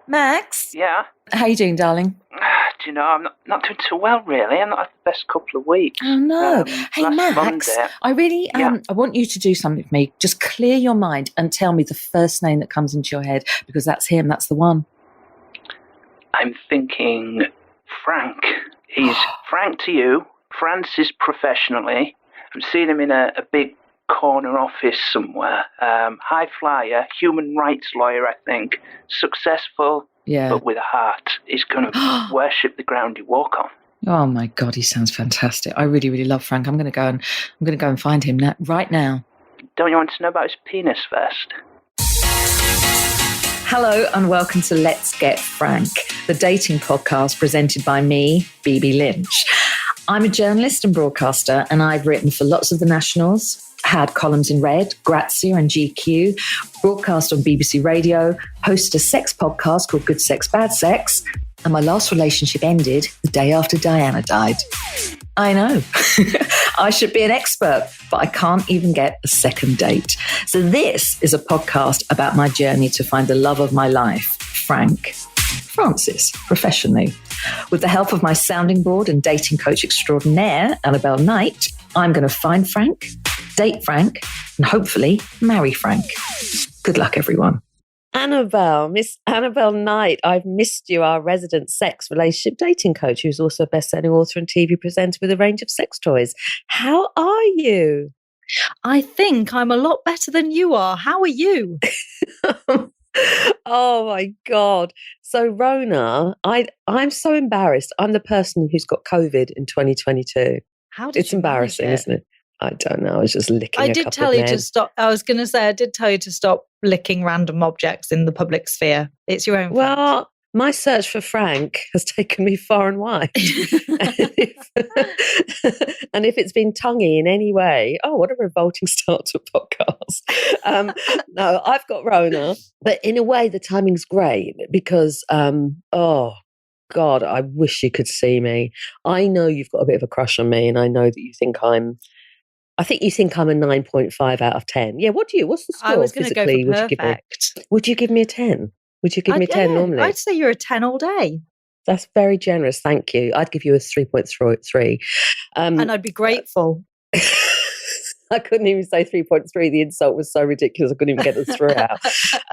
Max? Yeah? How you doing, darling? Do you know, I'm not doing too well, really. I'm not had the best couple of weeks. Oh, no. Hey, last Max, Monday, I really, Yeah. I want you to do something for me. Just clear your mind and tell me the first name that comes into your head, because that's him. That's the one. I'm thinking Frank. He's Frank to you, Francis professionally. I'm seeing him in a big corner office somewhere. High flyer, human rights lawyer, I think. Successful, Yeah. but with a heart. He's going to worship the ground you walk on. Oh, my God, he sounds fantastic. I really, really love Frank. I'm going to go and find him right now. Don't you want to know about his penis first? Hello and welcome to Let's Get Frank, the dating podcast presented by me, Bibi Lynch. I'm a journalist and broadcaster, and I've written for lots of the nationals, had columns in Red, Grazia and GQ, broadcast on BBC Radio, hosted a sex podcast called Good Sex, Bad Sex, and my last relationship ended the day after Diana died. I know. I should be an expert, but I can't even get a second date. So this is a podcast about my journey to find the love of my life, Francis, professionally. With the help of my sounding board and dating coach extraordinaire, Annabelle Knight, I'm going to find Frank, date Frank, and hopefully marry Frank. Good luck, everyone. Miss Annabelle Knight, I've missed you, our resident sex relationship dating coach, who's also a best-selling author and TV presenter with a range of sex toys. How are you? I think I'm a lot better than you are. How are you? Oh my God. So Rona, I'm so embarrassed. I'm the person who's got COVID in 2022. How did It's embarrassing, isn't it? I don't know. I was just licking I did tell you to stop. I was going to say, I did tell you to stop licking random objects in the public sphere. It's your own fault. Well, my search for Frank has taken me far and wide. And if it's been tonguey in any way, what a revolting start to a podcast. No, I've got Rona, but in a way the timing's great because, oh God, I wish you could see me. I know you've got a bit of a crush on me, and I know that you think I think you think I'm a 9.5 out of 10. Yeah, what's the score? I was going to go for perfect. Would you give me a 10? Would you give me a 10 normally? I'd say you're a 10 all day. That's very generous. Thank you. I'd give you a 3.3. And I'd be grateful. I couldn't even say 3.3. The insult was so ridiculous. I couldn't even get the 3 out.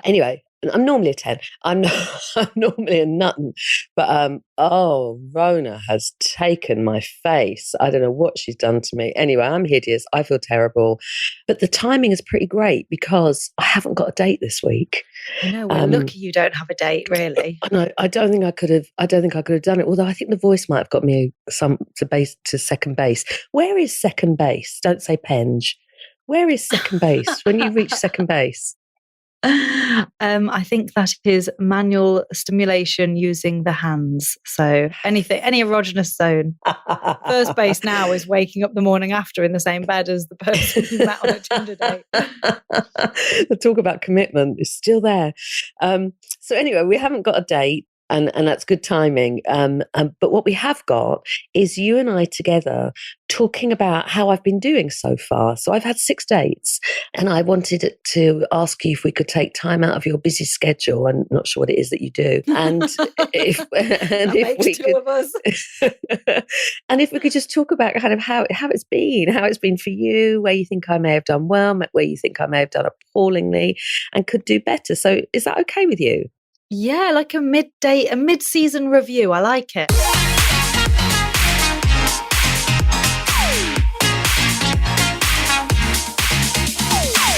Anyway, I'm normally a 10. I'm normally a nutton. But, Rona has taken my face. I don't know what she's done to me. Anyway, I'm hideous. I feel terrible. But the timing is pretty great because I haven't got a date this week. I know. We're lucky you don't have a date, really. I don't think I could have done it. Although I think the voice might have got me to second base. Where is second base? Don't say penge. Where is second base? When you reach second base? I think that is manual stimulation using the hands. So any erogenous zone. First base now is waking up the morning after in the same bed as the person you met on a Tinder date. The talk about commitment is still there. So anyway, we haven't got a date. And that's good timing. But what we have got is you and I together talking about how I've been doing so far. So I've had 6 dates, and I wanted to ask you if we could take time out of your busy schedule. I'm not sure what it is that you do. And if we could, of us. And if we could just talk about kind of how it's been for you, where you think I may have done well, where you think I may have done appallingly and could do better. So is that okay with you? Yeah, like a mid-season review. I like it.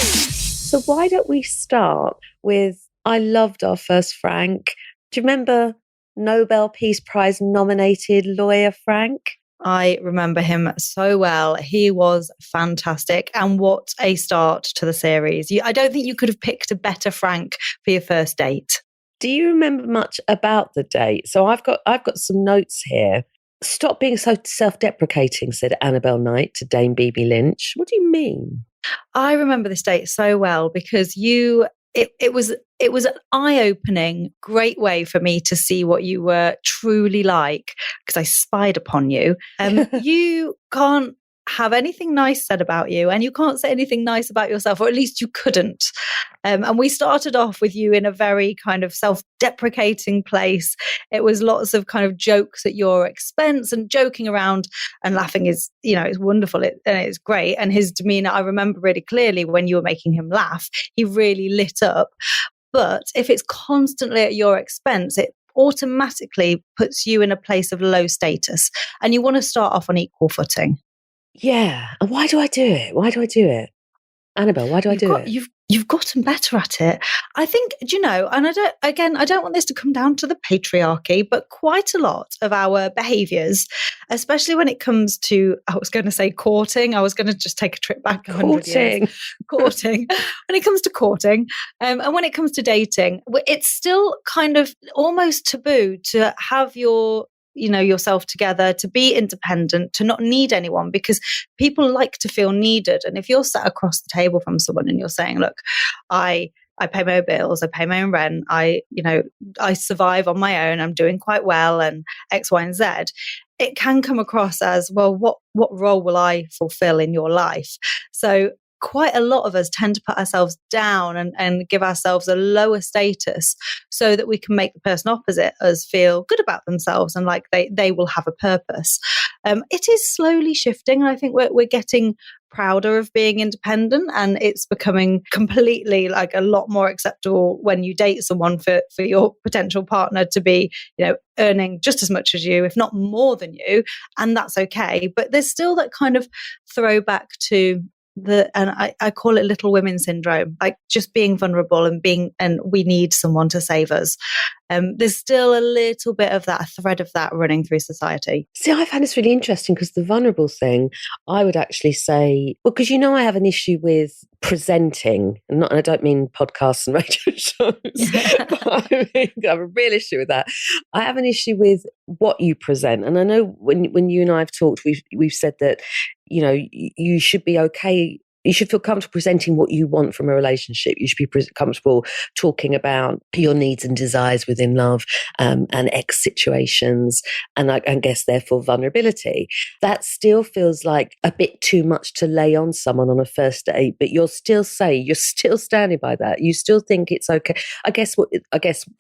So why don't we start with, I loved our first Frank. Do you remember Nobel Peace Prize nominated lawyer Frank? I remember him so well. He was fantastic. And what a start to the series. I don't think you could have picked a better Frank for your first date. Do you remember much about the date? So I've got some notes here. Stop being so self-deprecating, said Annabelle Knight to Dame Bibi Lynch. What do you mean? I remember this date so well because it was an eye-opening, great way for me to see what you were truly like because I spied upon you. You can't have anything nice said about you, and you can't say anything nice about yourself, or at least you couldn't. And we started off with you in a very kind of self-deprecating place. It was lots of kind of jokes at your expense, and joking around and laughing is, it's wonderful and it's great. And his demeanor, I remember really clearly when you were making him laugh, he really lit up. But if it's constantly at your expense, it automatically puts you in a place of low status, and you want to start off on equal footing. Yeah. And why do I do it? Annabelle, why do I do it? You've gotten better at it. I think, and I don't want this to come down to the patriarchy, but quite a lot of our behaviours, especially when it comes to, I was going to say courting. I was going to just take a trip back 100 years. Courting. When it comes to courting, and when it comes to dating, it's still kind of almost taboo to have yourself together, to be independent, to not need anyone, because people like to feel needed. And if you're sat across the table from someone and you're saying, look, I pay my own bills, I pay my own rent, I survive on my own, I'm doing quite well, and X, Y, and Z, it can come across as, well, what role will I fulfill in your life? So quite a lot of us tend to put ourselves down and give ourselves a lower status so that we can make the person opposite us feel good about themselves and like they will have a purpose. It is slowly shifting, and I think we're getting prouder of being independent, and it's becoming completely like a lot more acceptable when you date someone for your potential partner to be, earning just as much as you, if not more than you, and that's okay. But there's still that kind of throwback to I call it little women syndrome, like just being vulnerable and we need someone to save us. There's still a little bit of that, a thread of that running through society. See, I find this really interesting, because the vulnerable thing, I would actually say, well, because I have an issue with presenting, and I don't mean podcasts and radio shows, but I have a real issue with that. I have an issue with what you present, and I know when you and I have talked, we've said that you should be okay. You should feel comfortable presenting what you want from a relationship. You should be comfortable talking about your needs and desires within love, and X situations, and I guess therefore vulnerability. That still feels like a bit too much to lay on someone on a first date, but you're still standing by that. You still think it's okay. I guess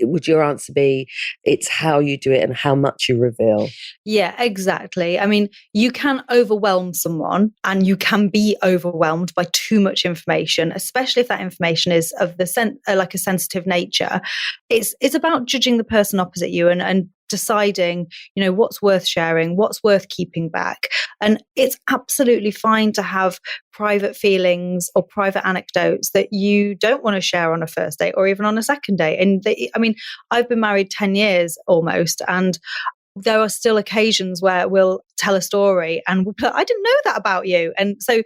would your answer be, it's how you do it and how much you reveal? Yeah, exactly. I mean, you can overwhelm someone, and you can be overwhelmed by too much information, especially if that information is of like a sensitive nature. It's about judging the person opposite you and deciding, what's worth sharing, what's worth keeping back. And it's absolutely fine to have private feelings or private anecdotes that you don't want to share on a first date or even on a second date. And I've been married 10 years almost, and there are still occasions where we'll tell a story and we'll be like, I didn't know that about you. And so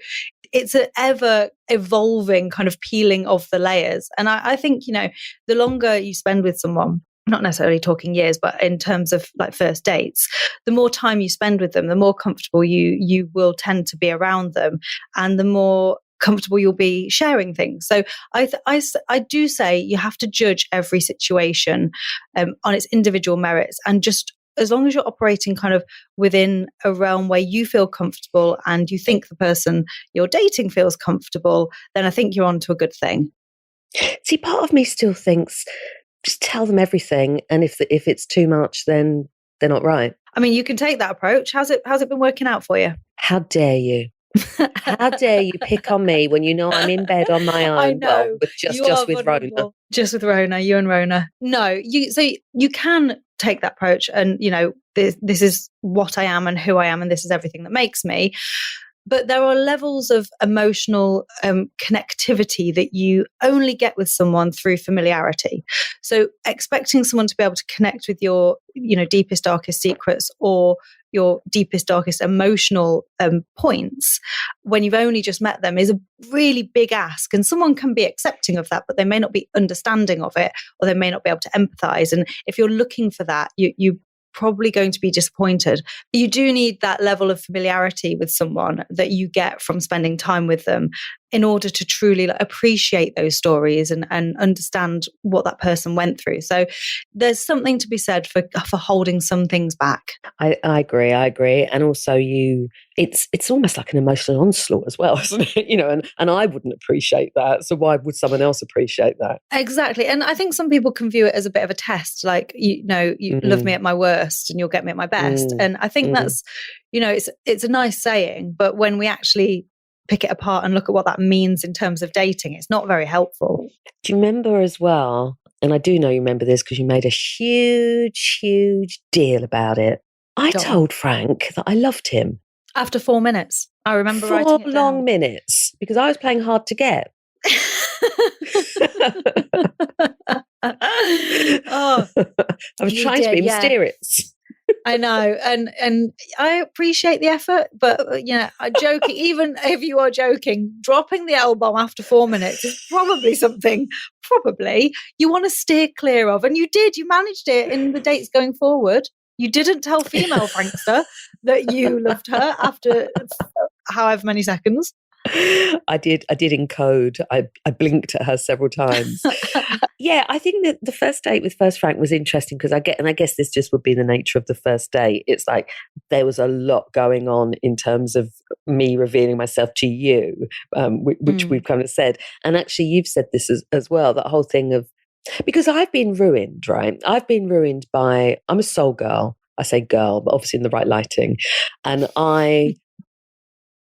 it's an ever evolving kind of peeling of the layers. And I think, the longer you spend with someone, not necessarily talking years, but in terms of like first dates, the more time you spend with them, the more comfortable you will tend to be around them, and the more comfortable you'll be sharing things. So I do say you have to judge every situation on its individual merits, and just as long as you're operating kind of within a realm where you feel comfortable and you think the person you're dating feels comfortable, then I think you're onto a good thing. See, part of me still thinks, just tell them everything, and if it's too much, then they're not right. I mean, you can take that approach. How's it been working out for you? How dare you? How dare you pick on me when I'm in bed on my own? I know. Well, but just with Rona. Just with Rona, you and Rona. No, you can take that approach, and this is what I am and who I am, and this is everything that makes me. But there are levels of emotional connectivity that you only get with someone through familiarity. So expecting someone to be able to connect with your, deepest, darkest secrets or your deepest, darkest emotional points when you've only just met them is a really big ask. And someone can be accepting of that, but they may not be understanding of it, or they may not be able to empathize. And if you're looking for that, you probably going to be disappointed. You do need that level of familiarity with someone that you get from spending time with them in order to truly appreciate those stories and understand what that person went through. So there's something to be said for holding some things back. I agree. And also it's almost like an emotional onslaught as well, isn't it? And I wouldn't appreciate that. So why would someone else appreciate that? Exactly. And I think some people can view it as a bit of a test, like, you love me at my worst and you'll get me at my best. And I think that's, it's a nice saying, but when we actually pick it apart and look at what that means in terms of dating, it's not very helpful. Do you remember as well, and I do know you remember this because you made a huge, huge deal about it. I told Frank that I loved him. After 4 minutes. I remember writing it down. 4 long minutes, because I was playing hard to get. Oh, I was trying to be mysterious. I know, and I appreciate the effort, but I'm joking. Even if you are joking, dropping the L-bomb after 4 minutes is probably something you want to steer clear of, and you did. You managed it in the dates going forward. You didn't tell female Frankster that you loved her after however many seconds. I did in code. I blinked at her several times. Yeah, I think that the first date with First Frank was interesting because I guess this just would be the nature of the first date. It's like there was a lot going on in terms of me revealing myself to you, which we've kind of said. And actually, you've said this as well, that whole thing of, because I've been ruined, right? I've been ruined by, I'm a soul girl. I say girl, but obviously in the right lighting. And I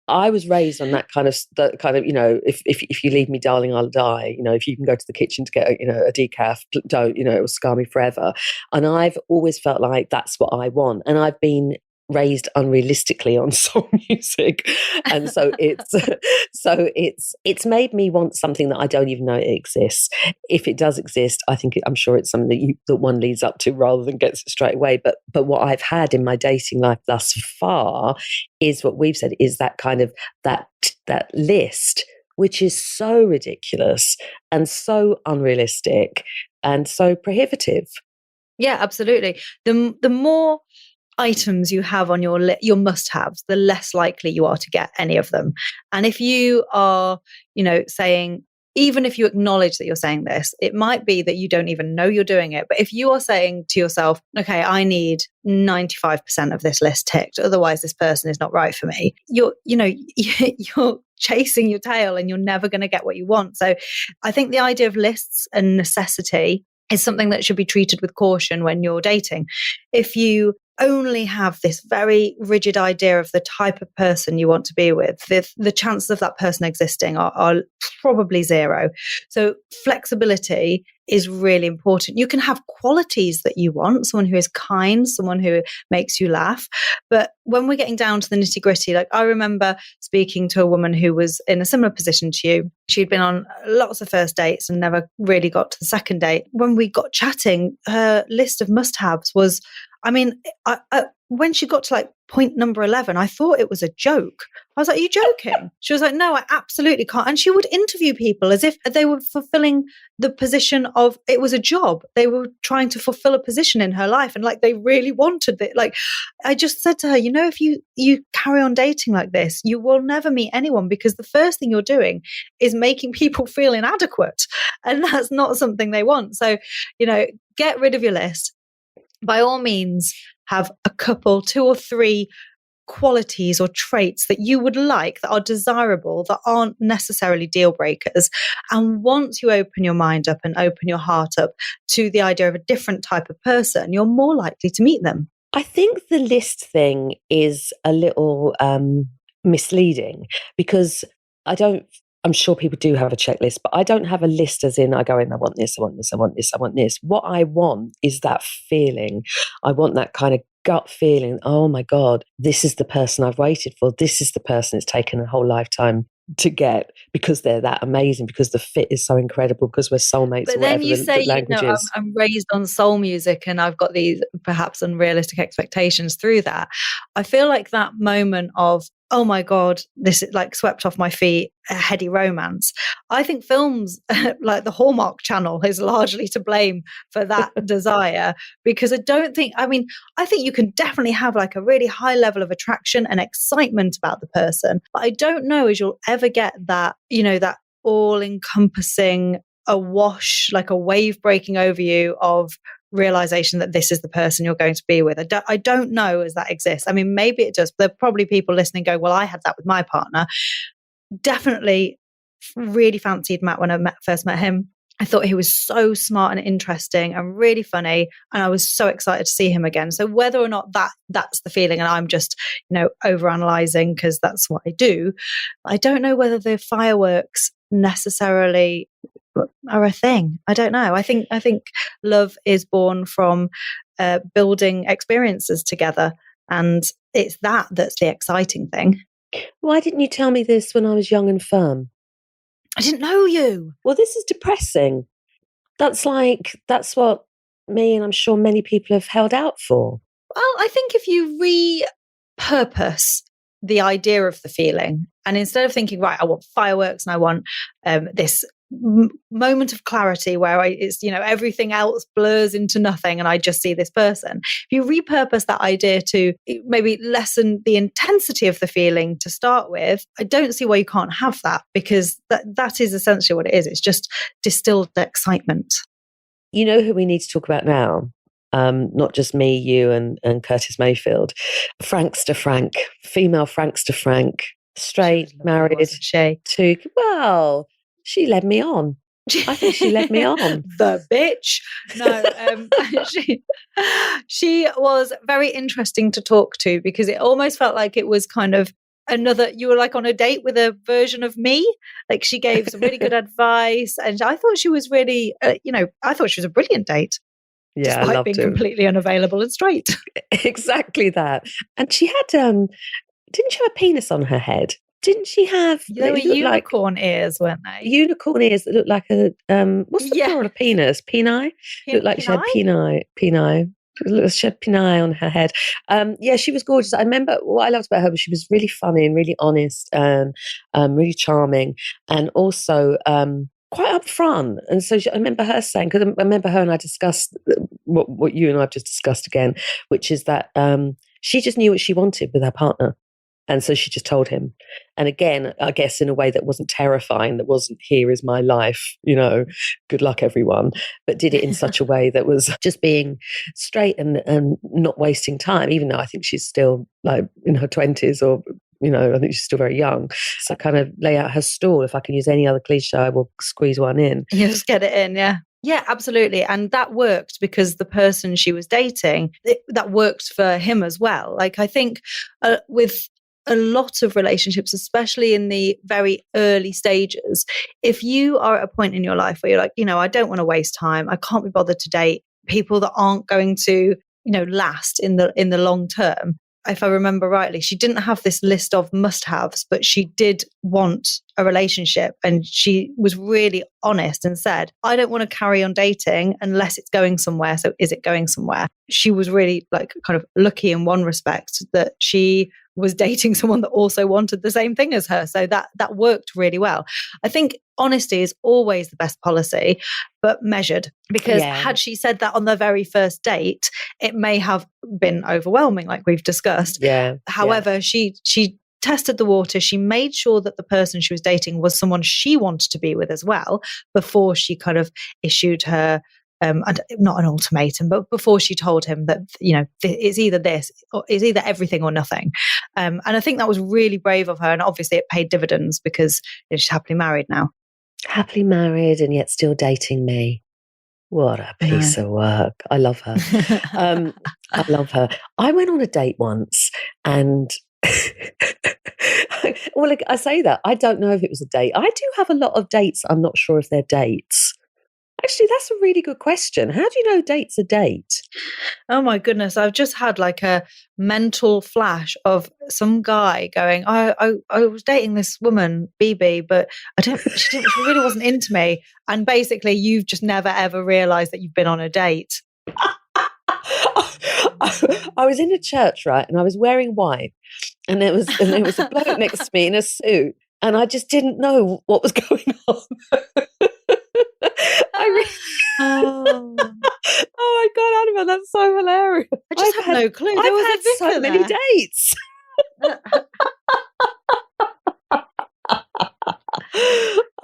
was raised on that kind of, if you leave me, darling, I'll die. If you can go to the kitchen to get a decaf, don't, it will scar me forever. And I've always felt like that's what I want. And I've been raised unrealistically on soul music, and so it's made me want something that I don't even know it exists. If it does exist, I'm sure it's something that one leads up to rather than gets it straight away. But what I've had in my dating life thus far is what we've said, is that kind of that list, which is so ridiculous and so unrealistic and so prohibitive. Yeah, absolutely. The more items you have on your must-haves, the less likely you are to get any of them. And if you are, saying, even if you acknowledge that you're saying this, it might be that you don't even know you're doing it. But if you are saying to yourself, okay, I need 95% of this list ticked, otherwise this person is not right for me, you're chasing your tail and you're never going to get what you want. So I think the idea of lists and necessity is something that should be treated with caution when you're dating. If you only have this very rigid idea of the type of person you want to be with, the chances of that person existing are probably zero. So flexibility is really important. You can have qualities that you want, someone who is kind, someone who makes you laugh. But when we're getting down to the nitty gritty, like I remember speaking to a woman who was in a similar position to you. She'd been on lots of first dates and never really got to the second date. When we got chatting, her list of must-haves was, when she got to point number 11, I thought it was a joke. I was like, are you joking? She was like, no, I absolutely can't. And she would interview people as if they were fulfilling the position of, it was a job. They were trying to fulfill a position in her life. And they really wanted it. I just said to her, if you carry on dating like this, you will never meet anyone, because the first thing you're doing is making people feel inadequate. And that's not something they want. So, get rid of your list. By all means, have a couple, 2 or 3 qualities or traits that you would like, that are desirable, that aren't necessarily deal breakers. And once you open your mind up and open your heart up to the idea of a different type of person, you're more likely to meet them. I think the list thing is a little misleading, because I'm sure people do have a checklist, but I don't have a list as in I go in, I want this, I want this, I want this, I want this. What I want is that feeling. I want that kind of gut feeling. Oh my God, this is the person I've waited for. This is the person it's taken a whole lifetime to get, because they're that amazing, because the fit is so incredible, because we're soulmates. But or then you say, the language is. I'm raised on soul music and I've got these perhaps unrealistic expectations through that. I feel like that moment of, oh my God, this is like swept off my feet, a heady romance. I think films like the Hallmark Channel is largely to blame for that desire, because I think you can definitely have like a really high level of attraction and excitement about the person. But I don't know as you'll ever get that, that all encompassing, a wash, like a wave breaking over you of realization that this is the person you're going to be with. I don't know as that exists. I mean, maybe it does. There are probably people listening going, well, I had that with my partner. Definitely really fancied Matt when I first met him. I thought he was so smart and interesting and really funny, and I was so excited to see him again. So whether or not that's the feeling, and I'm just, overanalyzing because that's what I do, I don't know whether the fireworks necessarily are a thing. I don't know. I think love is born from building experiences together, and it's that's the exciting thing. Why didn't you tell me this when I was young and firm? I didn't know you. Well, this is depressing. That's what me and I'm sure many people have held out for. Well, I think if you repurpose the idea of the feeling, and instead of thinking, right, I want fireworks and I want this moment of clarity where it's everything else blurs into nothing and I just see this person. If you repurpose that idea to maybe lessen the intensity of the feeling to start with, I don't see why you can't have that, because that is essentially what it is. It's just distilled excitement. You know who we need to talk about now? Not just me, you and Curtis Mayfield. Frankster Frank, female Frankster Frank, straight, married to, well, she led me on. I think she led me on. The bitch. No, she was very interesting to talk to, because it almost felt like it was kind of you were like on a date with a version of me. Like, she gave some really good advice, and I thought she was really, I thought she was a brilliant date. Yeah, despite being completely unavailable and straight. Exactly that. And she had, didn't she have a penis on her head? Didn't she have? They were unicorn ears, weren't they? Unicorn ears that looked like a what's the plural of penis? Peni? Looked like she had peni. She had peni on her head. Yeah, she was gorgeous. I remember what I loved about her was she was really funny and really honest and really charming, and also quite upfront. And so I remember her saying, because I remember her and I discussed what you and I have just discussed again, which is that she just knew what she wanted with her partner. And so she just told him. And again, I guess in a way that wasn't terrifying, that wasn't, here is my life, good luck everyone, but did it in such a way that was just being straight and not wasting time, even though I think she's still like in her 20s, or, I think she's still very young. So kind of lay out her stall. If I can use any other cliche, I will squeeze one in. You just get it in, yeah. Yeah, absolutely. And that worked because the person she was dating, that worked for him as well. Like, I think with a lot of relationships, especially in the very early stages, if you are at a point in your life where you're like, I don't want to waste time, I can't be bothered to date people that aren't going to, last in the long term. If I remember rightly, she didn't have this list of must-haves, but she did want a relationship, and she was really honest and said, I don't want to carry on dating unless it's going somewhere. So is it going somewhere? She was really like kind of lucky in one respect that she was dating someone that also wanted the same thing as her. So that worked really well. I think honesty is always the best policy, but measured, because had she said that on the very first date, it may have been overwhelming, like we've discussed. Yeah. However, she tested the water. She made sure that the person she was dating was someone she wanted to be with as well, before she kind of issued her not an ultimatum, but before she told him that, it's either this, or it's either everything or nothing. And I think that was really brave of her. And obviously it paid dividends, because she's happily married now. Happily married and yet still dating me. What a piece of work. I love her. I love her. I went on a date once, and well, I say that, I don't know if it was a date. I do have a lot of dates. I'm not sure if they're dates. Actually, that's a really good question. How do you know date's a date? Oh my goodness. I've just had like a mental flash of some guy going, I was dating this woman, Bibi, but she really wasn't into me. And basically you've just never ever realized that you've been on a date. I was in a church, right, and I was wearing white, and there was a bloke next to me in a suit, and I just didn't know what was going on. Oh. Oh my God, Annabelle, that's so hilarious. I just had no clue. There I've was had a vicar so many there. dates.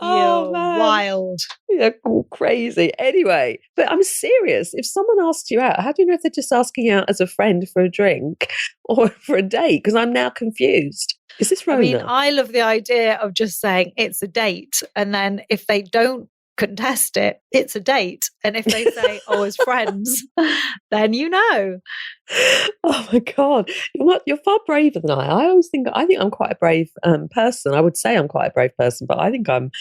You're man. wild. Yeah, all crazy. Anyway, but I'm serious. If someone asks you out, how do you know if they're just asking you out as a friend for a drink or for a date? Because I'm now confused. Is this Rona? I mean, I love the idea of just saying it's a date. And then if they don't contest it, it's a date. And if they say, oh, as friends, then you know. Oh my God. You're far braver than I. I think I'm quite a brave person. I would say I'm quite a brave person, but I think I'm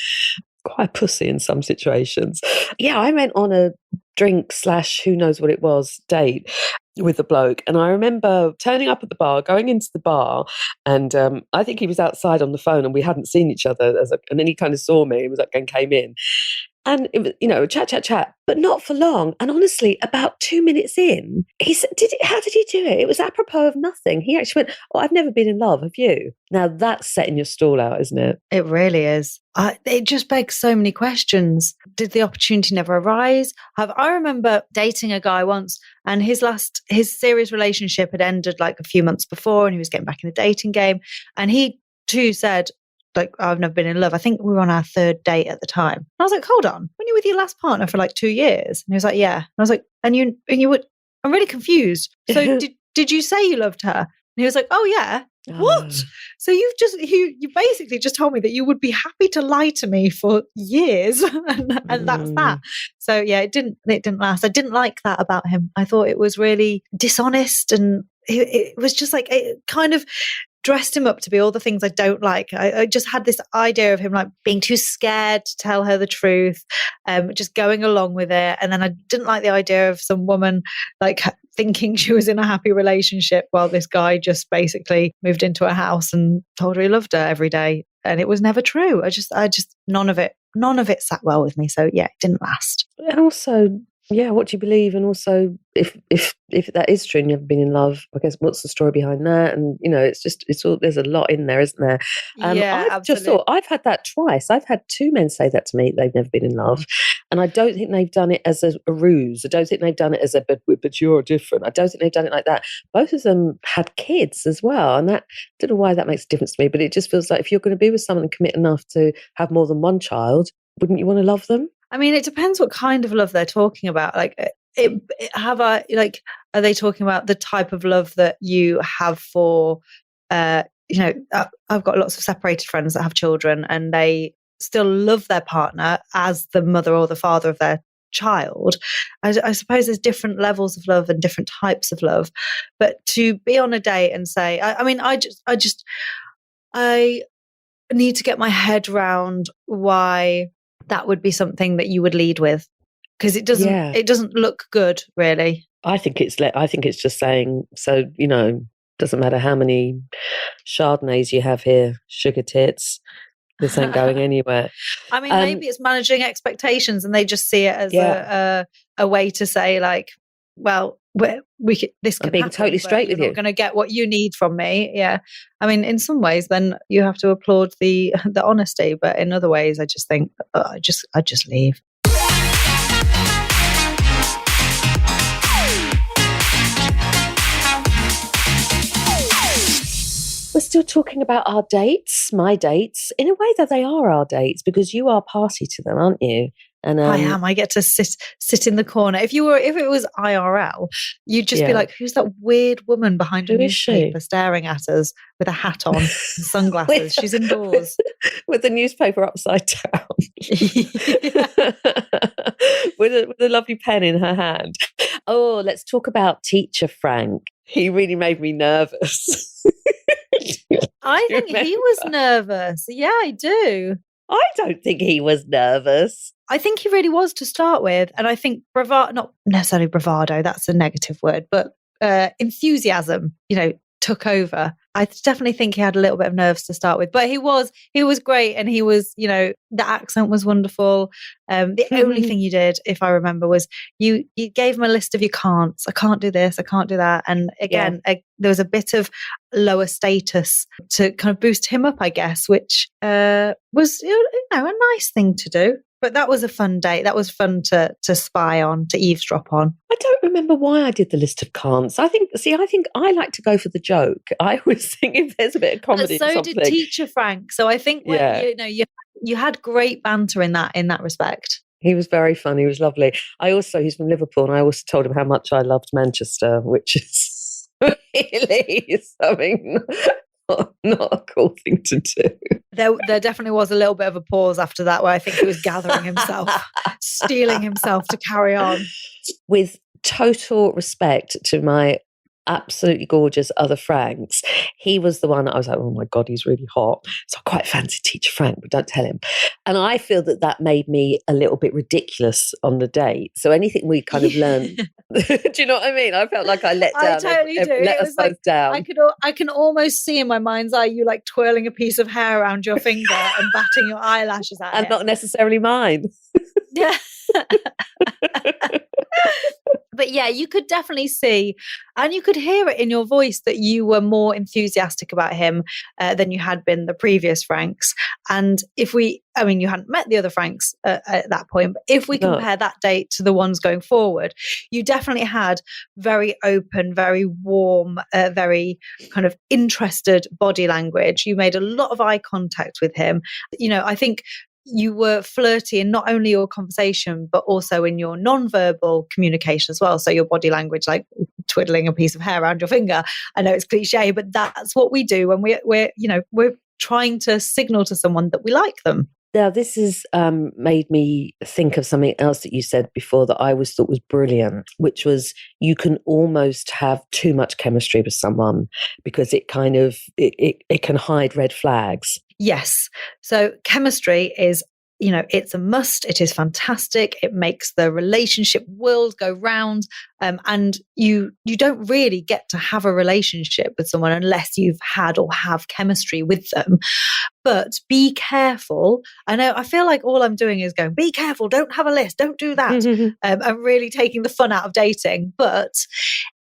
quite a pussy in some situations. Yeah, I went on a drink / who knows what it was date with a bloke, and I remember turning up at the bar, going into the bar, and I think he was outside on the phone, and we hadn't seen each other, and then he kind of saw me, and came in. And it was, chat, but not for long. And honestly, about 2 minutes in, he said, how did he do it? It was apropos of nothing. He actually went, oh, I've never been in love. Have you? Now that's setting your stall out, isn't it? It really is. It just begs so many questions. Did the opportunity never arise? I remember dating a guy once, and his serious relationship had ended like a few months before, and he was getting back in the dating game. And he too said, like, I've never been in love. I think we were on our 3rd date at the time. And I was like, hold on, when you were with your last partner for like 2 years? And he was like, yeah. And I was like, and you would, I'm really confused. So did you say you loved her? And he was like, oh yeah. What? So you basically just told me that you would be happy to lie to me for years, and that's that. So yeah, it didn't last. I didn't like that about him. I thought it was really dishonest, and it was just like, it kind of dressed him up to be all the things I don't like. I just had this idea of him like being too scared to tell her the truth, just going along with it. And then I didn't like the idea of some woman like thinking she was in a happy relationship while this guy just basically moved into a house and told her he loved her every day. And it was never true. I just none of it sat well with me. So yeah, it didn't last. And also, yeah, what do you believe? And also, if that is true and you haven't been in love, I guess what's the story behind that? And it's all, there's a lot in there, isn't there? Yeah, I've just thought I've had that twice. I've had 2 men say that to me. They've never been in love, and I don't think they've done it as a ruse. I don't think they've done it as but you're different. I don't think they've done it like that. Both of them had kids as well, and that, I don't know why that makes a difference to me, but it just feels like if you're going to be with someone and commit enough to have more than one child, wouldn't you want to love them? I mean, it depends what kind of love they're talking about. Like, are they talking about the type of love that you have for, I've got lots of separated friends that have children, and they still love their partner as the mother or the father of their child. I suppose there's different levels of love and different types of love. But to be on a date and say, I need to get my head around why that would be something that you would lead with, because it doesn't look good, really. I think it's just saying, so, doesn't matter how many Chardonnays you have here, sugar tits, this ain't going anywhere. I mean, maybe it's managing expectations, and they just see it as a way to say, like, well, this can I'm being happen, totally straight with you. You're not going to get what you need from me. Yeah, I mean, in some ways, then you have to applaud the honesty, but in other ways, I just think I just leave. We're still talking about our dates, my dates, in a way that they are our dates, because you are party to them, aren't you? And I am. I get to sit in the corner. If it was IRL, you'd just be like, "Who's that weird woman behind a newspaper staring at us with a hat on, and sunglasses? She's indoors with the newspaper upside down, with a lovely pen in her hand." Oh, let's talk about Teacher Frank. He really made me nervous. I think he was nervous. Yeah, I do. I don't think he was nervous. I think he really was to start with. And I think not necessarily bravado, that's a negative word, but enthusiasm, took over. I definitely think he had a little bit of nerves to start with, but he was great, and he was, the accent was wonderful. The only thing you did, if I remember, was you gave him a list of your can'ts. I can't do this, I can't do that, and again, there was a bit of lower status to kind of boost him up, I guess, which was a nice thing to do. But that was a fun date. That was fun to spy on, to eavesdrop on. I don't remember why I did the list of can'ts. I think I like to go for the joke. I always think if there's a bit of comedy, but so did Teacher Frank. So I think you had great banter in that respect. He was very funny. He was lovely. He's from Liverpool, and I also told him how much I loved Manchester, which is really something not a cool thing to do. There definitely was a little bit of a pause after that, where I think he was gathering himself, steeling himself to carry on. With total respect to my absolutely gorgeous other Franks, he was the one that I was like, oh my God, he's really hot. So I quite fancy Teacher Frank, but don't tell him. And I feel that made me a little bit ridiculous on the date. So anything we kind of learned, do you know what I mean? I felt like I let down. I totally do. Let us both down. I can almost see in my mind's eye you like twirling a piece of hair around your finger and batting your eyelashes at and it. Not necessarily mine. Yeah. But yeah, you could definitely see, and you could hear it in your voice, that you were more enthusiastic about him than you had been the previous Franks. And you hadn't met the other Franks at that point, but if we compare that date to the ones going forward, you definitely had very open, very warm, very kind of interested body language. You made a lot of eye contact with him. I think you were flirty in not only your conversation, but also in your non-verbal communication as well. So your body language, like twiddling a piece of hair around your finger. I know it's cliche, but that's what we do when we're trying to signal to someone that we like them. Now, this has made me think of something else that you said before that I always thought was brilliant, which was you can almost have too much chemistry with someone because it kind of, it can hide red flags. Yes. So chemistry is, it's a must. It is fantastic. It makes the relationship world go round. And you don't really get to have a relationship with someone unless you've had or have chemistry with them. But be careful. I feel like all I'm doing is going, be careful, don't have a list, don't do that. I'm really taking the fun out of dating. But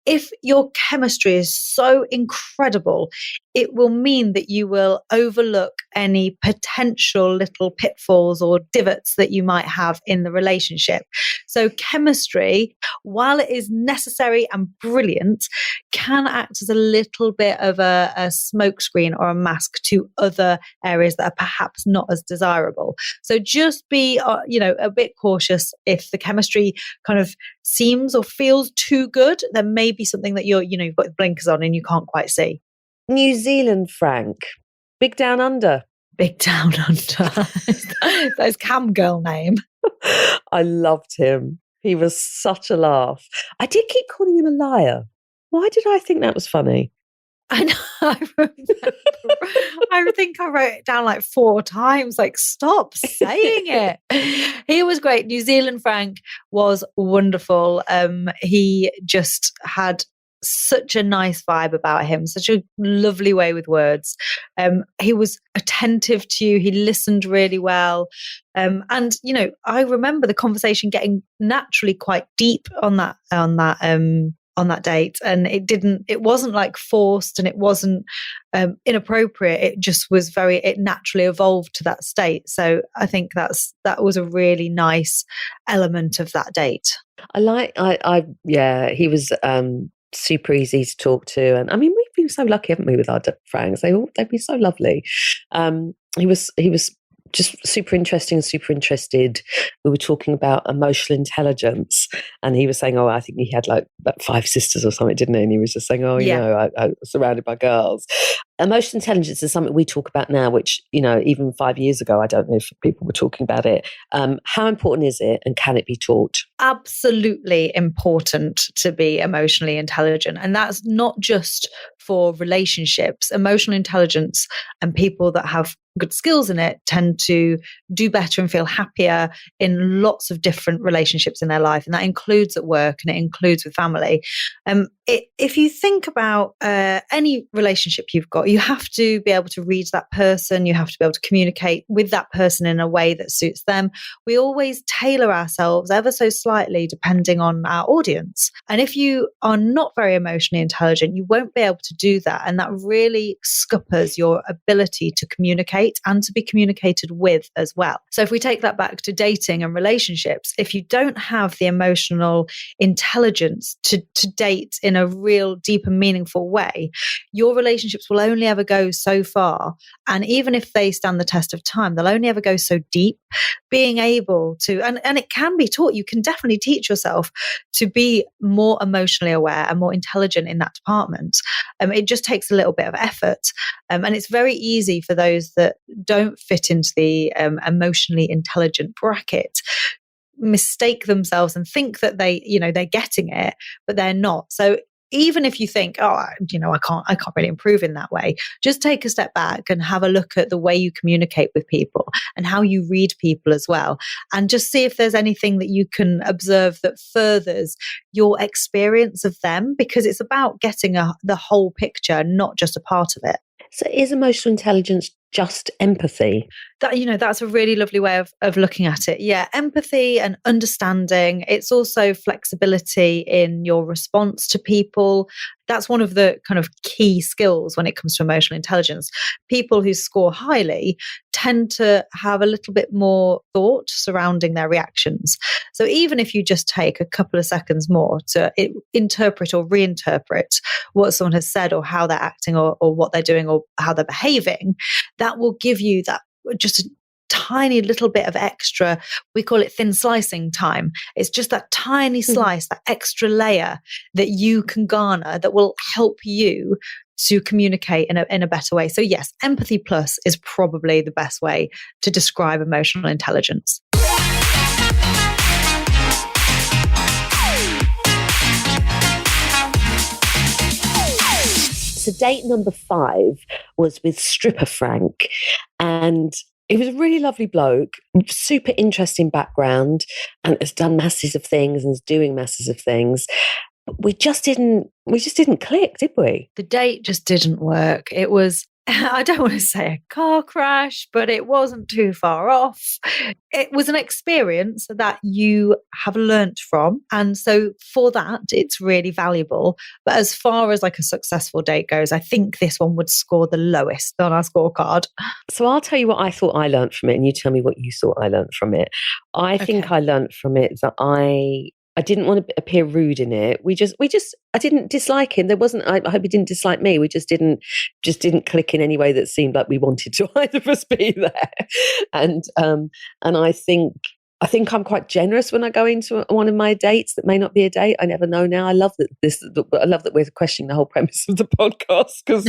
if your chemistry is so incredible, it will mean that you will overlook any potential little pitfalls or divots that you might have in the relationship. So chemistry, while it is necessary and brilliant, can act as a little bit of a smokescreen or a mask to other areas that are perhaps not as desirable. So just be, a bit cautious. If the chemistry kind of seems or feels too good, there may be something that you've got blinkers on and you can't quite see. New Zealand Frank, Big Down Under. Big Down Under. That's Cam Girl name. I loved him. He was such a laugh. I did keep calling him a liar. Why did I think that was funny? I know. I remember. I think I wrote it down like 4 times. Like, stop saying it. He was great. New Zealand Frank was wonderful. He just had such a nice vibe about him, such a lovely way with words. He was attentive to you. He listened really well. And I remember the conversation getting naturally quite deep on that date, and it wasn't like forced, and it wasn't inappropriate. It just was it naturally evolved to that state. So I think that was a really nice element of that date. He was super easy to talk to, and I mean, we've been so lucky, haven't we, with our Franks? They've been so lovely. He was just super interesting and super interested. We were talking about emotional intelligence, and he was saying, I think he had like about 5 sisters or something, didn't he? And he was just saying, I was surrounded by girls. Emotional intelligence is something we talk about now, which, even 5 years ago, I don't know if people were talking about it. How important is it, and can it be taught? Absolutely important to be emotionally intelligent. And that's not just for relationships. Emotional intelligence and people that have good skills in it tend to do better and feel happier in lots of different relationships in their life. And that includes at work and it includes with family. If you think about any relationship you've got, you have to be able to read that person. You have to be able to communicate with that person in a way that suits them. We always tailor ourselves ever so slightly depending on our audience. And if you are not very emotionally intelligent, you won't be able to do that. And that really scuppers your ability to communicate and to be communicated with as well. So if we take that back to dating and relationships, if you don't have the emotional intelligence to date in a real deep and meaningful way, your relationships will only ever go so far. And even if they stand the test of time, they'll only ever go so deep. Being able to, and it can be taught, you can definitely teach yourself to be more emotionally aware and more intelligent in that department. It just takes a little bit of effort. And it's very easy for those that don't fit into the emotionally intelligent bracket mistake themselves and think that they're getting it, but they're not. So even if you think, I can't really improve in that way, just take a step back and have a look at the way you communicate with people and how you read people as well. And just see if there's anything that you can observe that furthers your experience of them, because it's about getting the whole picture, not just a part of it. So is emotional intelligence just empathy? That's a really lovely way of looking at it. Yeah, empathy and understanding. It's also flexibility in your response to people. That's one of the kind of key skills when it comes to emotional intelligence. People who score highly tend to have a little bit more thought surrounding their reactions. So even if you just take a couple of seconds more to interpret or reinterpret what someone has said or how they're acting or what they're doing or how they're behaving, that will give you that just a tiny little bit of extra, we call it thin slicing time. It's just that tiny slice, that extra layer that you can garner that will help you to communicate in a better way. So yes, empathy plus is probably the best way to describe emotional intelligence. So date number 5 was with stripper Frank, and he was a really lovely bloke, super interesting background, and has done masses of things and is doing masses of things. But we just didn't click, did we? The date just didn't work. It was, I don't want to say a car crash, but it wasn't too far off. It was an experience that you have learnt from. And so for that, it's really valuable. But as far as like a successful date goes, I think this one would score the lowest on our scorecard. So I'll tell you what I thought I learnt from it, and you tell me what you thought I learnt from it. I think I learnt from it that I didn't want to appear rude in it. I didn't dislike him. There wasn't, I hope he didn't dislike me. We just didn't click in any way that seemed like we wanted to either of us be there. And I think I'm quite generous when I go into one of my dates that may not be a date. I never know now. I love that we're questioning the whole premise of the podcast, because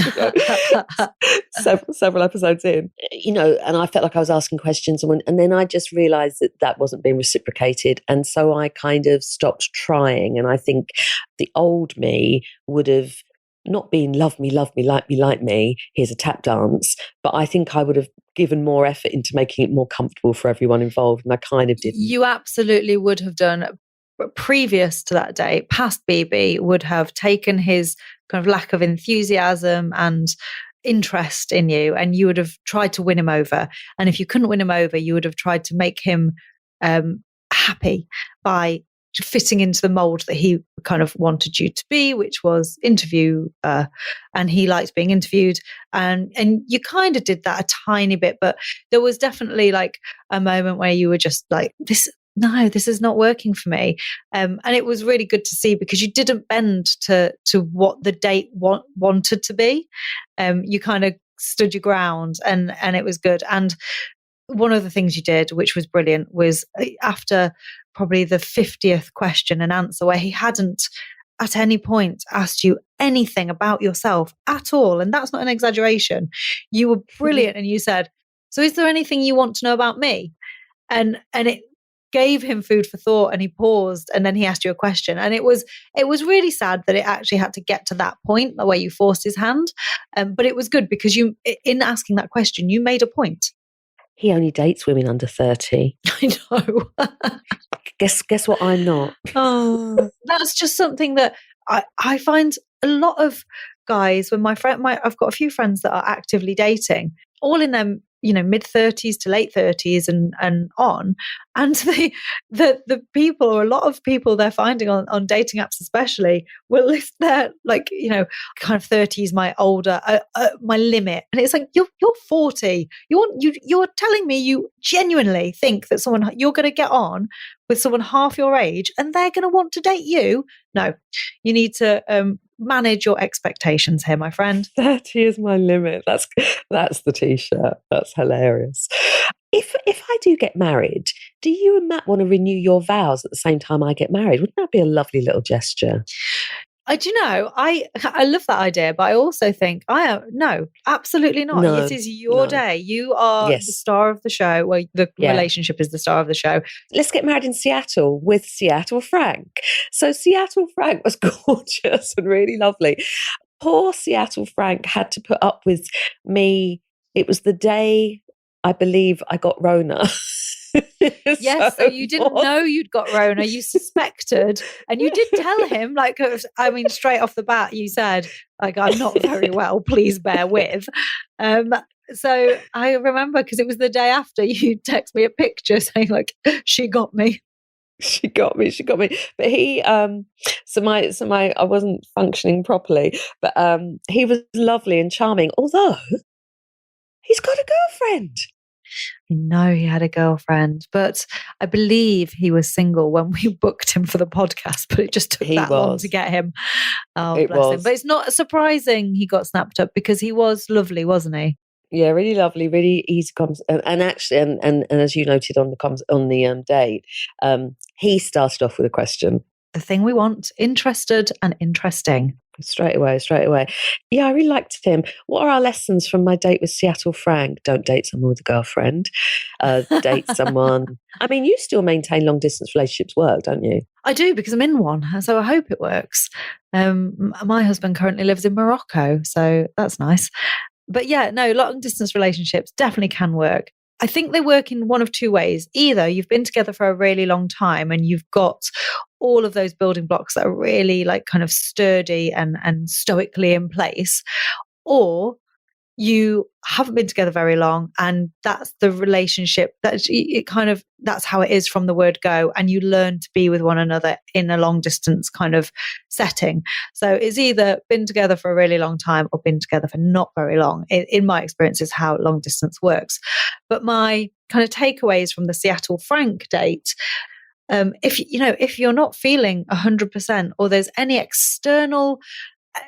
several episodes in, and I felt like I was asking questions, and then I just realised that wasn't being reciprocated, and so I kind of stopped trying. And I think the old me would have not been love me, like me, here's a tap dance, but I think I would have given more effort into making it more comfortable for everyone involved, and I kind of didn't. You absolutely would have done. Previous to that date, past Bibi would have taken his kind of lack of enthusiasm and interest in you, and you would have tried to win him over. And if you couldn't win him over, you would have tried to make him happy by fitting into the mold that he kind of wanted you to be, which was interview, and he liked being interviewed, and you kind of did that a tiny bit, but there was definitely like a moment where you were just like, this is not working for me, and it was really good to see, because you didn't bend to what the date wanted to be. You kind of stood your ground, and it was good. And one of the things you did, which was brilliant, was after probably the 50th question and answer, where he hadn't at any point asked you anything about yourself at all, and that's not an exaggeration, you were brilliant. And you said, so is there anything you want to know about me? And it gave him food for thought, and he paused, and then he asked you a question. And it was really sad that it actually had to get to that point where you forced his hand. But it was good because you, in asking that question, you made a point. He only dates women under 30. I know. Guess what I'm not. Oh, that's just something that I find a lot of guys, when I've got a few friends that are actively dating, all in their mid-30s to late 30s and on, and the people, or a lot of people they're finding on dating apps especially, will list their kind of 30s, my older, my limit, and it's like you're 40, you're telling me you genuinely think that you're going to get on with someone half your age and they're going to want to date you? No, you need to manage your expectations here, my friend. 30 is my limit. That's the t-shirt. That's hilarious. If I do get married, do you and Matt want to renew your vows at the same time I get married? Wouldn't that be a lovely little gesture? Do you know, I love that idea, but I also think no, absolutely not. No, it is your day. You are the star of the show. Well, the relationship is the star of the show. Let's get married in Seattle with Seattle Frank. So Seattle Frank was gorgeous and really lovely. Poor Seattle Frank had to put up with me. It was the day, I believe, I got Rona. Yes, so you didn't know you'd got Rona. You suspected, and you did tell him, straight off the bat, you said, I'm not very well, please bear with. So I remember, because it was the day after, you text me a picture saying, she got me. She got me. But he, I wasn't functioning properly, but he was lovely and charming, although he's got a girlfriend. I know he had a girlfriend, but I believe he was single when we booked him for the podcast, but it just took long to get him. Oh, bless him. But it's not surprising he got snapped up, because he was lovely, wasn't he? Yeah, really lovely, really easy comms, and actually, and as you noted on the date, he started off with a question. The thing we want: interested and interesting. Straight away. Yeah, I really liked him. What are our lessons from my date with Seattle Frank? Don't date someone with a girlfriend. Date someone. I mean, you still maintain long distance relationships work, don't you? I do, because I'm in one, so I hope it works. My husband currently lives in Morocco, so that's nice. But yeah, no, long distance relationships definitely can work. I think they work in one of two ways. Either you've been together for a really long time and you've got all of those building blocks that are really kind of sturdy and stoically in place, or you haven't been together very long and that's the relationship that's how it is from the word go, and you learn to be with one another in a long distance kind of setting. So it's either been together for a really long time or been together for not very long. In my experience, is how long distance works. But my kind of takeaways from the Seattle Frank date, if you're not feeling 100%, or there's any external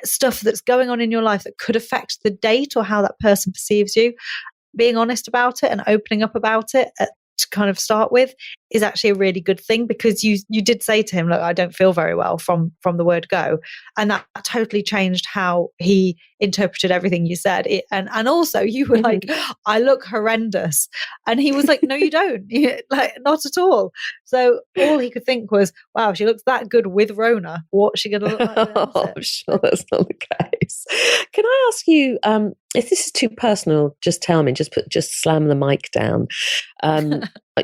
stuff that's going on in your life that could affect the date or how that person perceives you, being honest about it and opening up about it to kind of start with is actually a really good thing, because you did say to him, look, I don't feel very well from the word go, and that totally changed how he interpreted everything you said. And also you were like, I look horrendous, and he was like, no, you don't. Not at all. So all he could think was, wow, she looks that good with Rona, what's she gonna look like? I'm sure that's not the case. Can I ask you, if this is too personal, just tell me, just slam the mic down.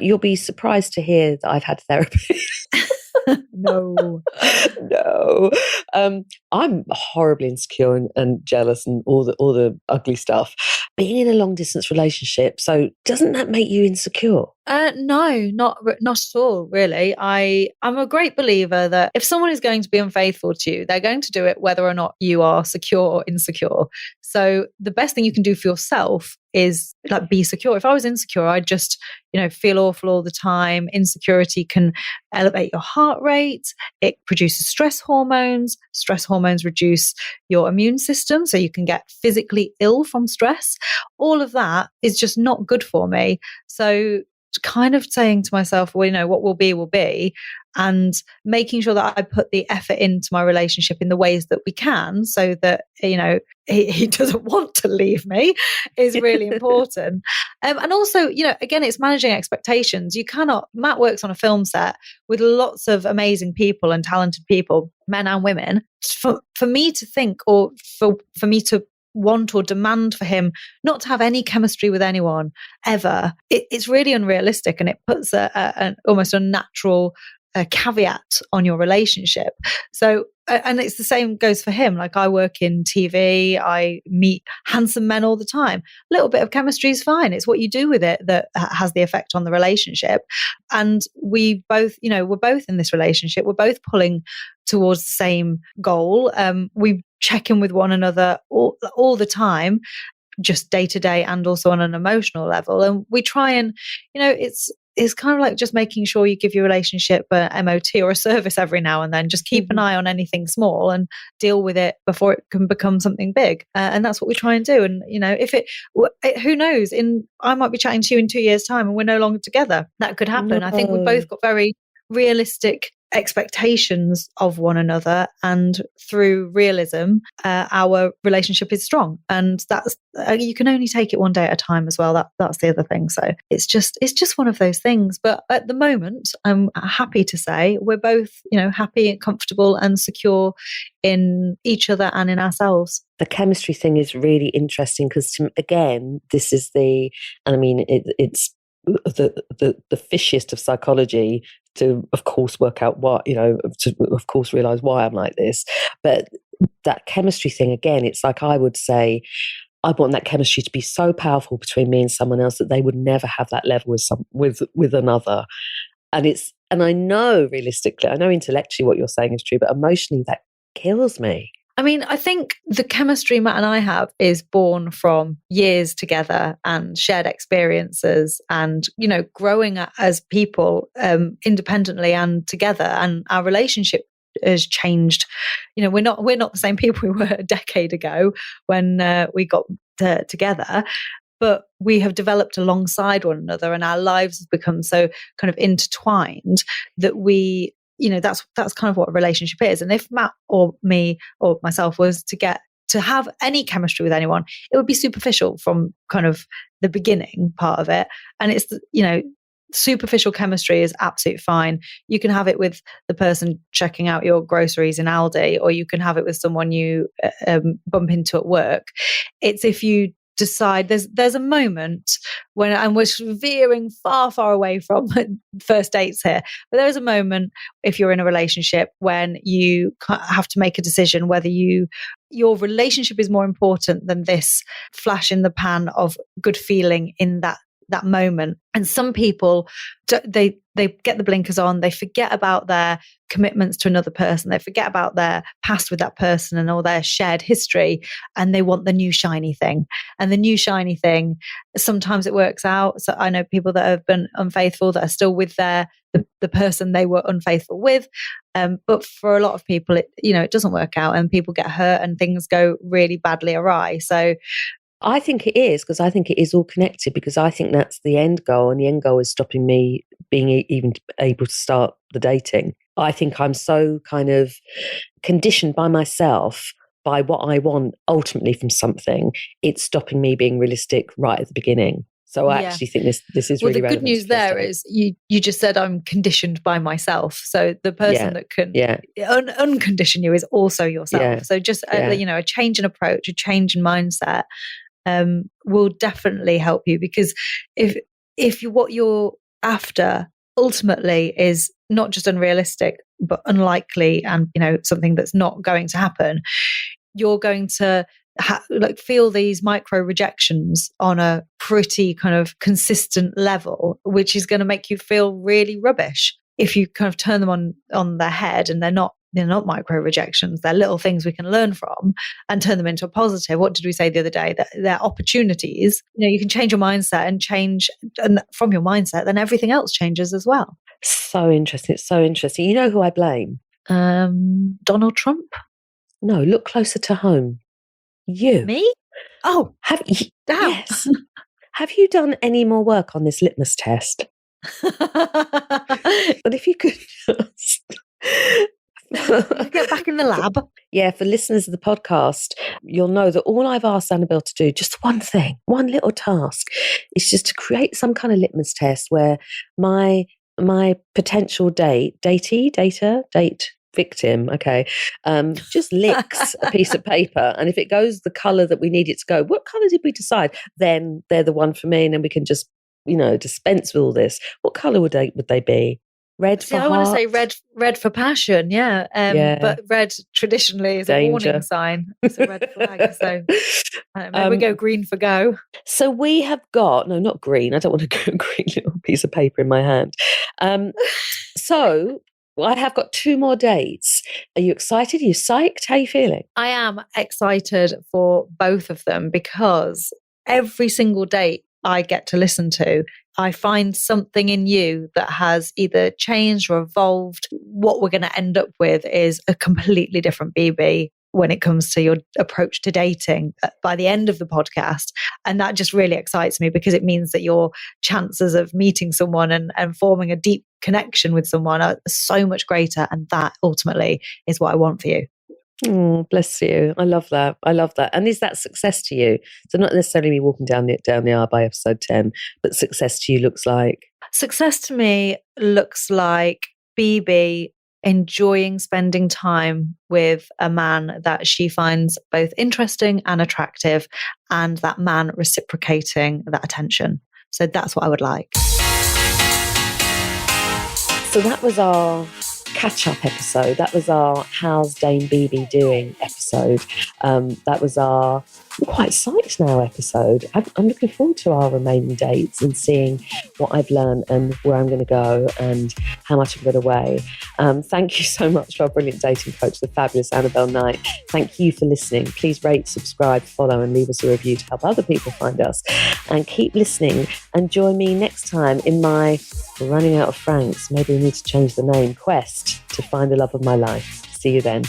You'll be surprised to hear that I've had therapy. No. I'm horribly insecure and jealous and all the ugly stuff. Being in a long distance relationship, so doesn't that make you insecure? No, not at all, really. I'm a great believer that if someone is going to be unfaithful to you, they're going to do it whether or not you are secure or insecure. So the best thing you can do for yourself is be secure. If I was insecure, I'd just, feel awful all the time. Insecurity can elevate your heart rate. It produces stress hormones. Stress hormones reduce your immune system, so you can get physically ill from stress. All of that is just not good for me. So kind of saying to myself, well, what will be, and making sure that I put the effort into my relationship in the ways that we can, so that, he doesn't want to leave me, is really important. And also, again, it's managing expectations. Matt works on a film set with lots of amazing people and talented people, men and women. For me to think, or for me to want or demand for him not to have any chemistry with anyone ever, it's really unrealistic, and it puts an almost unnatural caveat on your relationship. So, and it's the same goes for him. Like, I work in TV, I meet handsome men all the time. A little bit of chemistry is fine. It's what you do with it that has the effect on the relationship. And we both, we're both in this relationship. We're both pulling towards the same goal. We check in with one another all the time, just day to day, and also on an emotional level. And we try and, it's kind of like just making sure you give your relationship a MOT or a service every now and then. Just keep an eye on anything small and deal with it before it can become something big. And that's what we try and do. And, who knows, I might be chatting to you in 2 years' time and we're no longer together. That could happen. No. I think we both got very realistic expectations of one another, and through realism, our relationship is strong. And that's you can only take it one day at a time as well. That's the other thing. So it's just one of those things. But at the moment, I'm happy to say we're both, happy and comfortable and secure in each other and in ourselves. The chemistry thing is really interesting because, again, this is it's the fishiest of psychology to, of course, work out what, to, of course, realize why I'm like this. But that chemistry thing, again, it's like I would say, I want that chemistry to be so powerful between me and someone else that they would never have that level with another. And I know realistically, I know intellectually what you're saying is true, but emotionally that kills me. I mean, I think the chemistry Matt and I have is born from years together and shared experiences and, growing as people independently and together. And our relationship has changed. We're not the same people we were a decade ago when we got together, but we have developed alongside one another, and our lives have become so kind of intertwined that we, that's kind of what a relationship is. And if Matt or me or myself was to have any chemistry with anyone, it would be superficial from kind of the beginning part of it. And it's, superficial chemistry is absolutely fine. You can have it with the person checking out your groceries in Aldi, or you can have it with someone you bump into at work. It's if you decide there's a moment when, and we're veering far away from first dates here, but there's a moment if you're in a relationship when you have to make a decision whether your relationship is more important than this flash in the pan of good feeling in that moment. And some people, they get the blinkers on, they forget about their commitments to another person, they forget about their past with that person and all their shared history, and they want the new shiny thing. And the new shiny thing, sometimes it works out. So I know people that have been unfaithful that are still with the person they were unfaithful with. But for a lot of people, it doesn't work out, and people get hurt and things go really badly awry. So I think it is, because I think it is all connected, because I think that's the end goal, and the end goal is stopping me being even able to start the dating. I think I'm so kind of conditioned by myself, by what I want ultimately from something. It's stopping me being realistic right at the beginning. So I actually think this is really relevant. Well, the good news there is you just said I'm conditioned by myself. So the person that can uncondition you is also yourself. Yeah. So just a change in approach, a change in mindset will definitely help you, because if what you're after ultimately is not just unrealistic but unlikely, and something that's not going to happen, you're going to feel these micro rejections on a pretty kind of consistent level, which is going to make you feel really rubbish. If you kind of turn them on their head, and they're not micro rejections, they're little things we can learn from and turn them into a positive. What did we say the other day? That they're opportunities. You can change your mindset and from your mindset, then everything else changes as well. So interesting. It's so interesting. You know who I blame? Donald Trump? No, look closer to home. You. Me? Oh, Yes. Have you done any more work on this litmus test? But if you could just... Get back in the lab. Yeah, for listeners of the podcast, you'll know that all I've asked Annabelle to do, just one thing, one little task, is just to create some kind of litmus test where my potential date victim, okay, just licks a piece of paper, and if it goes the colour that we need it to go, what colour did we decide? Then they're the one for me, and then we can just, dispense with all this. What colour would they be? Red for I want to say red for passion, yeah. But red traditionally is a warning sign. It's a red flag. So maybe we go green for go. So we have got, no, not green. I don't want to go green little piece of paper in my hand. So I have got 2 more dates. Are you excited? Are you psyched? How are you feeling? I am excited for both of them because every single date I get to listen to, I find something in you that has either changed or evolved. What we're going to end up with is a completely different Bibi when it comes to your approach to dating by the end of the podcast. And that just really excites me because it means that your chances of meeting someone and forming a deep connection with someone are so much greater. And that ultimately is what I want for you. Oh, bless you. I love that. And is that success to you? So not necessarily me walking down the aisle by episode 10, but success to you looks like? Success to me looks like Bibi enjoying spending time with a man that she finds both interesting and attractive, and that man reciprocating that attention. So that's what I would like. So that was our catch-up episode. That was our How's Dame Bibi Doing episode. That was our Quite Psyched Now episode. I'm looking forward to our remaining dates and seeing what I've learned and where I'm going to go and how much I'm going to weigh. Thank you so much to our brilliant dating coach, the fabulous Annabelle Knight. Thank you for listening. Please rate, subscribe, follow and leave us a review to help other people find us. And keep listening and join me next time in my running out of francs, maybe we need to change the name, quest to find the love of my life. See you then.